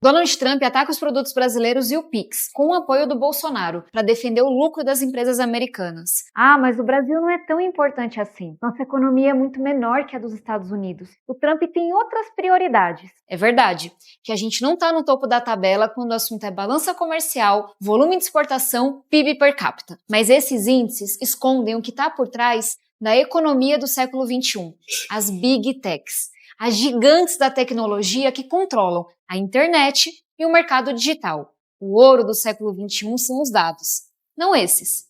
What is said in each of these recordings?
Donald Trump ataca os produtos brasileiros e o Pix, com o apoio do Bolsonaro, para defender o lucro das empresas americanas. Ah, mas o Brasil não é tão importante assim. Nossa economia é muito menor que a dos Estados Unidos. O Trump tem outras prioridades. É verdade que a gente não está no topo da tabela quando o assunto é balança comercial, volume de exportação, PIB per capita. Mas esses índices escondem o que está por trás da economia do século XXI, as Big Techs, as gigantes da tecnologia que controlam a internet e o mercado digital. O ouro do século XXI são os dados, não esses,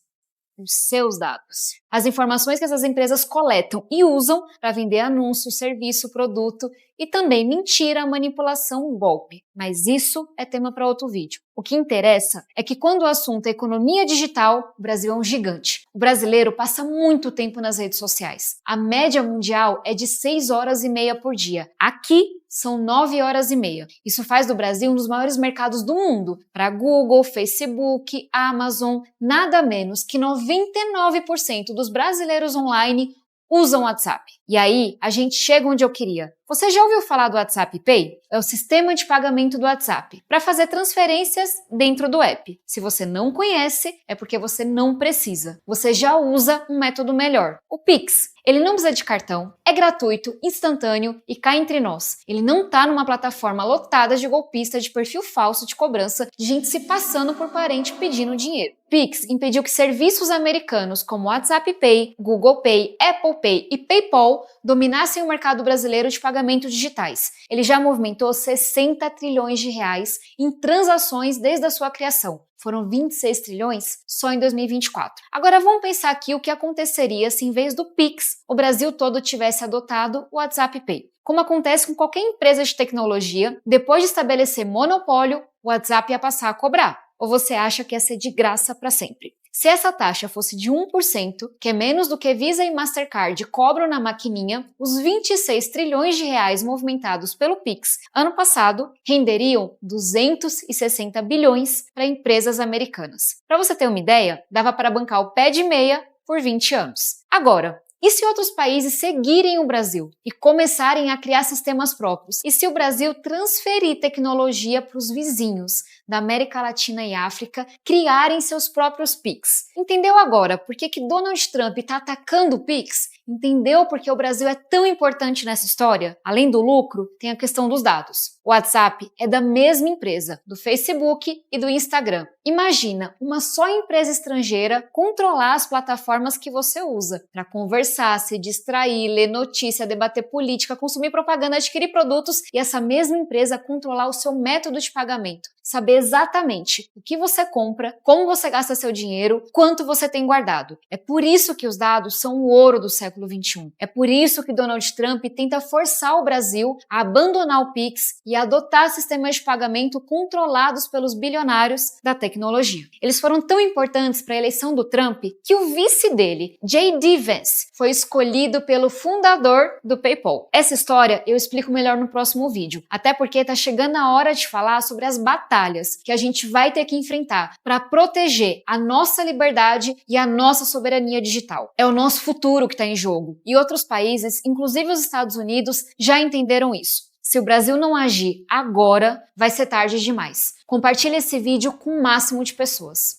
os seus dados. As informações que essas empresas coletam e usam para vender anúncio, serviço, produto e também mentira, manipulação, golpe. Mas isso é tema para outro vídeo. O que interessa é que quando o assunto é economia digital, o Brasil é um gigante. O brasileiro passa muito tempo nas redes sociais. A média mundial é de 6 horas e meia por dia. Aqui são 9 horas e meia. Isso faz do Brasil um dos maiores mercados do mundo. Para Google, Facebook, Amazon, nada menos que 99% dos brasileiros online usam WhatsApp. E aí, a gente chega onde eu queria. Você já ouviu falar do WhatsApp Pay? É o sistema de pagamento do WhatsApp para fazer transferências dentro do app. Se você não conhece, é porque você não precisa. Você já usa um método melhor, o Pix. Ele não precisa de cartão, é gratuito, instantâneo e cá entre nós. Ele não está numa plataforma lotada de golpistas de perfil falso de cobrança, de gente se passando por parente pedindo dinheiro. Pix impediu que serviços americanos como WhatsApp Pay, Google Pay, Apple Pay e PayPal dominassem o mercado brasileiro de pagamentos digitais. Ele já movimentou 60 trilhões de reais em transações desde a sua criação. Foram 26 trilhões só em 2024. Agora vamos pensar aqui o que aconteceria se em vez do Pix, o Brasil todo tivesse adotado o WhatsApp Pay. Como acontece com qualquer empresa de tecnologia, depois de estabelecer monopólio, o WhatsApp ia passar a cobrar. Ou você acha que ia ser de graça para sempre? Se essa taxa fosse de 1%, que é menos do que Visa e Mastercard cobram na maquininha, os 26 trilhões de reais movimentados pelo Pix ano passado renderiam 260 bilhões para empresas americanas. Para você ter uma ideia, dava para bancar o pé de meia por 20 anos. Agora, e se outros países seguirem o Brasil e começarem a criar sistemas próprios? E se o Brasil transferir tecnologia para os vizinhos da América Latina e África criarem seus próprios Pix? Entendeu agora por que Donald Trump está atacando o Pix? Entendeu por que o Brasil é tão importante nessa história? Além do lucro, tem a questão dos dados. O WhatsApp é da mesma empresa, do Facebook e do Instagram. Imagina uma só empresa estrangeira controlar as plataformas que você usa para conversar, se distrair, ler notícia, debater política, consumir propaganda, adquirir produtos e essa mesma empresa controlar o seu método de pagamento. Saber exatamente o que você compra, como você gasta seu dinheiro, quanto você tem guardado. É por isso que os dados são o ouro do século XXI. É por isso que Donald Trump tenta forçar o Brasil a abandonar o Pix e a adotar sistemas de pagamento controlados pelos bilionários da tecnologia. Eles foram tão importantes para a eleição do Trump que o vice dele, J.D. Vance, foi escolhido pelo fundador do PayPal. Essa história eu explico melhor no próximo vídeo, até porque está chegando a hora de falar sobre as batalhas que a gente vai ter que enfrentar para proteger a nossa liberdade e a nossa soberania digital. É o nosso futuro que está em jogo. E outros países, inclusive os Estados Unidos, já entenderam isso. Se o Brasil não agir agora, vai ser tarde demais. Compartilhe esse vídeo com o máximo de pessoas.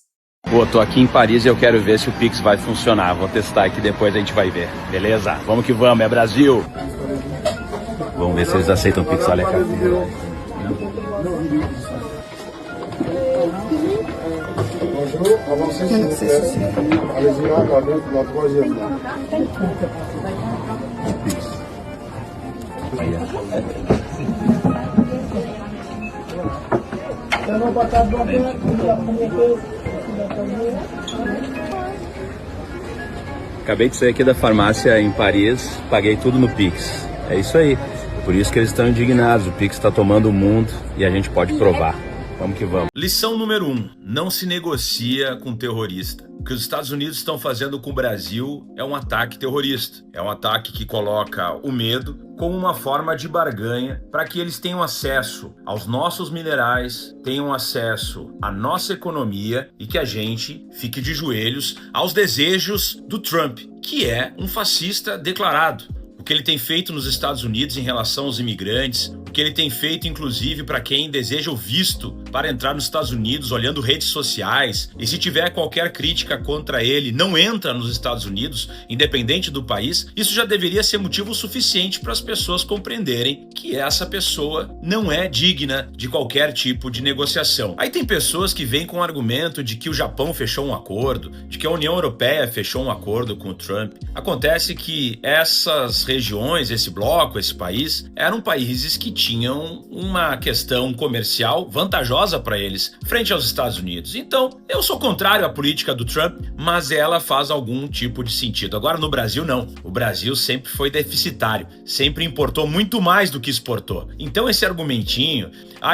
Pô, tô aqui em Paris e eu quero ver se o Pix vai funcionar. Vou testar aqui, depois a gente vai ver. Beleza? Vamos que vamos, é Brasil! Vamos ver se eles aceitam o Pix. Olha a carteira. Acabei de sair aqui da farmácia em Paris, paguei tudo no Pix. É isso aí. Por isso que eles estão indignados. O Pix está tomando o mundo e a gente pode provar. Vamos que vamos. Lição número 1. Não se negocia com terrorista. O que os Estados Unidos estão fazendo com o Brasil é um ataque terrorista. É um ataque que coloca o medo como uma forma de barganha para que eles tenham acesso aos nossos minerais, tenham acesso à nossa economia e que a gente fique de joelhos aos desejos do Trump, que é um fascista declarado. O que ele tem feito nos Estados Unidos em relação aos imigrantes, que ele tem feito, inclusive, para quem deseja o visto para entrar nos Estados Unidos, olhando redes sociais, e se tiver qualquer crítica contra ele, não entra nos Estados Unidos, independente do país, isso já deveria ser motivo suficiente para as pessoas compreenderem que essa pessoa não é digna de qualquer tipo de negociação. Aí tem pessoas que vêm com o argumento de que o Japão fechou um acordo, de que a União Europeia fechou um acordo com o Trump. Acontece que essas regiões, esse bloco, esse país, eram países que tinham uma questão comercial vantajosa para eles frente aos Estados Unidos. Então, eu sou contrário à política do Trump, mas ela faz algum tipo de sentido. Agora, no Brasil, não. O Brasil sempre foi deficitário, sempre importou muito mais do que exportou. Então, esse argumentinho,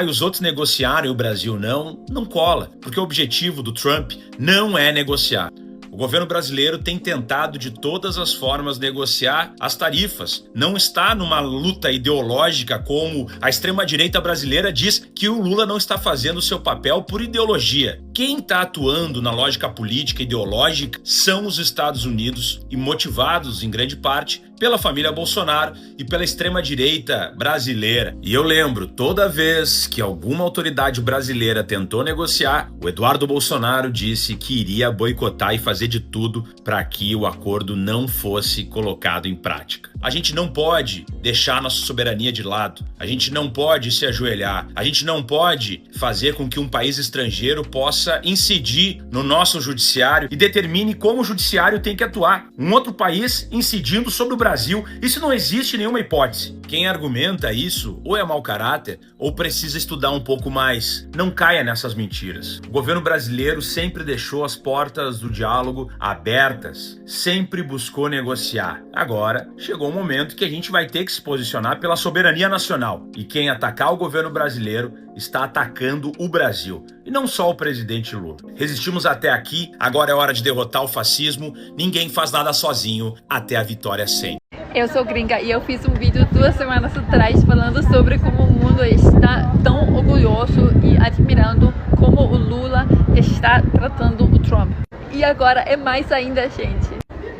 os outros negociaram e o Brasil não cola, porque o objetivo do Trump não é negociar. O governo brasileiro tem tentado de todas as formas negociar as tarifas. Não está numa luta ideológica como a extrema-direita brasileira diz que o Lula não está fazendo o seu papel por ideologia. Quem está atuando na lógica política ideológica são os Estados Unidos e motivados, em grande parte, pela família Bolsonaro e pela extrema-direita brasileira. E eu lembro, toda vez que alguma autoridade brasileira tentou negociar, o Eduardo Bolsonaro disse que iria boicotar e fazer de tudo para que o acordo não fosse colocado em prática. A gente não pode deixar nossa soberania de lado, a gente não pode se ajoelhar, a gente não pode fazer com que um país estrangeiro possa incidir no nosso judiciário e determine como o judiciário tem que atuar. Um outro país incidindo sobre o Brasil, isso não existe nenhuma hipótese. Quem argumenta isso ou é mau caráter ou precisa estudar um pouco mais. Não caia nessas mentiras. O governo brasileiro sempre deixou as portas do diálogo abertas, sempre buscou negociar. Agora, chegou o momento que a gente vai ter que se posicionar pela soberania nacional. E quem atacar o governo brasileiro está atacando o Brasil. E não só o presidente Lula. Resistimos até aqui, agora é hora de derrotar o fascismo. Ninguém faz nada sozinho, até a vitória sempre. Eu sou gringa e eu fiz um vídeo 2 semanas atrás falando sobre como o mundo está tão orgulhoso e admirando como o Lula está tratando o Trump. E agora é mais ainda, gente.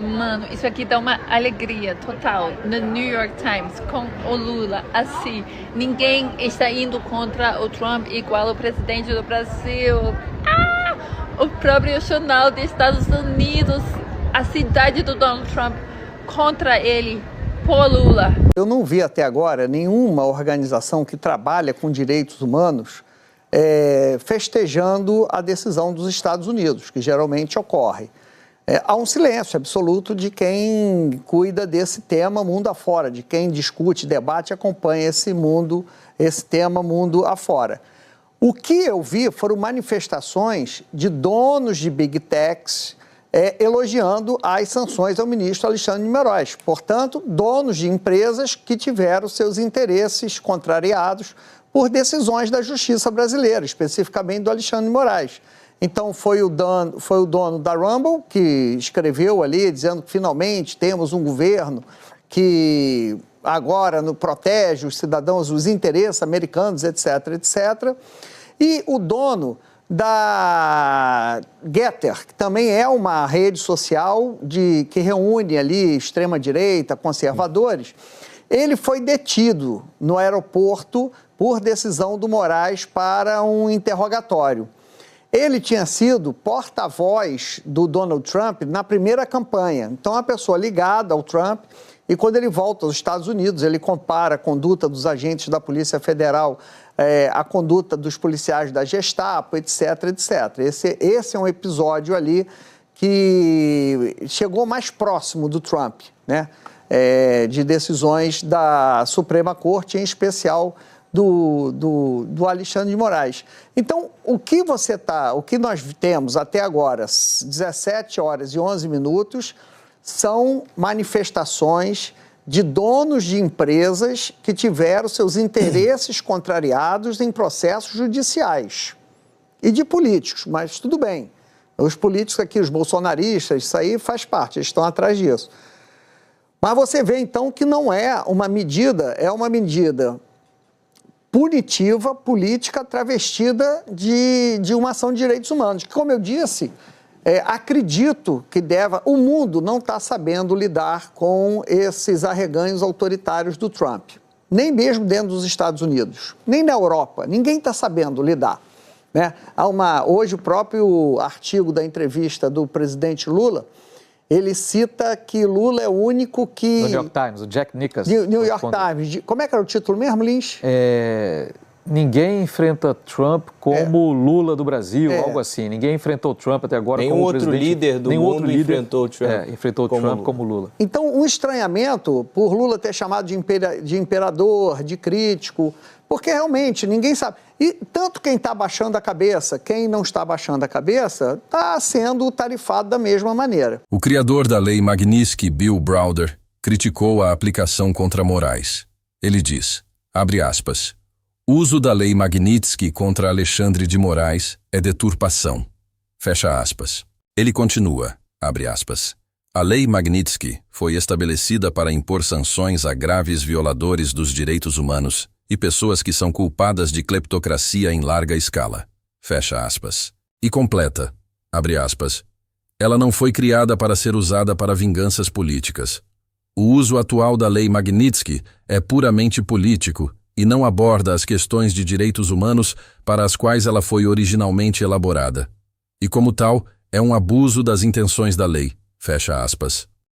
Mano, isso aqui dá uma alegria total. No New York Times, com o Lula, assim, ninguém está indo contra o Trump igual o presidente do Brasil. O próprio jornal dos Estados Unidos, a cidade do Donald Trump, contra ele, por Lula. Eu não vi até agora nenhuma organização que trabalha com direitos humanos festejando a decisão dos Estados Unidos, que geralmente ocorre. Há um silêncio absoluto de quem cuida desse tema mundo afora, de quem discute, debate, acompanha esse tema mundo afora. O que eu vi foram manifestações de donos de Big Techs elogiando as sanções ao ministro Alexandre de Moraes. Portanto, donos de empresas que tiveram seus interesses contrariados por decisões da justiça brasileira, especificamente do Alexandre de Moraes. Então, foi o dono da Rumble que escreveu ali, dizendo que finalmente temos um governo que agora protege os cidadãos, os interesses americanos, etc., etc. E o dono da Getter, que também é uma rede social que reúne ali extrema-direita, conservadores, ele foi detido no aeroporto por decisão do Moraes para um interrogatório. Ele tinha sido porta-voz do Donald Trump na primeira campanha. Então, é uma pessoa ligada ao Trump, e quando ele volta aos Estados Unidos, ele compara a conduta dos agentes da Polícia Federal, a conduta dos policiais da Gestapo, etc., etc. Esse é um episódio ali que chegou mais próximo do Trump, né? De decisões da Suprema Corte, em especial do Alexandre de Moraes. Então, o que nós temos até agora, 17 horas e 11 minutos, são manifestações de donos de empresas que tiveram seus interesses contrariados em processos judiciais e de políticos, mas tudo bem. Os políticos aqui, os bolsonaristas, isso aí faz parte, eles estão atrás disso. Mas você vê, então, que não é uma medida, é uma medida punitiva, política, travestida de uma ação de direitos humanos. Que, como eu disse, acredito que o mundo não está sabendo lidar com esses arreganhos autoritários do Trump. nem mesmo dentro dos Estados Unidos, nem na Europa. Ninguém está sabendo lidar, né? Hoje o próprio artigo da entrevista do presidente Lula, ele cita que Lula é o único que... No New York Times, o Jack Nicholson. New York Times. Como é que era o título mesmo, Lins? Ninguém enfrenta Trump como Lula do Brasil, algo assim. Ninguém enfrentou Trump até agora como presidente. Nenhum outro líder do mundo enfrentou Trump. Enfrentou Trump como Lula. Então, um estranhamento por Lula ter chamado de imperador, de crítico, porque realmente ninguém sabe. E tanto quem está baixando a cabeça, quem não está baixando a cabeça, está sendo tarifado da mesma maneira. O criador da lei Magnitsky, Bill Browder, criticou a aplicação contra Moraes. Ele diz, abre aspas, uso da lei Magnitsky contra Alexandre de Moraes é deturpação. Fecha aspas. Ele continua, abre aspas. A lei Magnitsky foi estabelecida para impor sanções a graves violadores dos direitos humanos e pessoas que são culpadas de cleptocracia em larga escala. Fecha aspas. E completa, abre aspas. Ela não foi criada para ser usada para vinganças políticas. O uso atual da lei Magnitsky é puramente político e não aborda as questões de direitos humanos para as quais ela foi originalmente elaborada. E como tal, é um abuso das intenções da lei. Fecha aspas.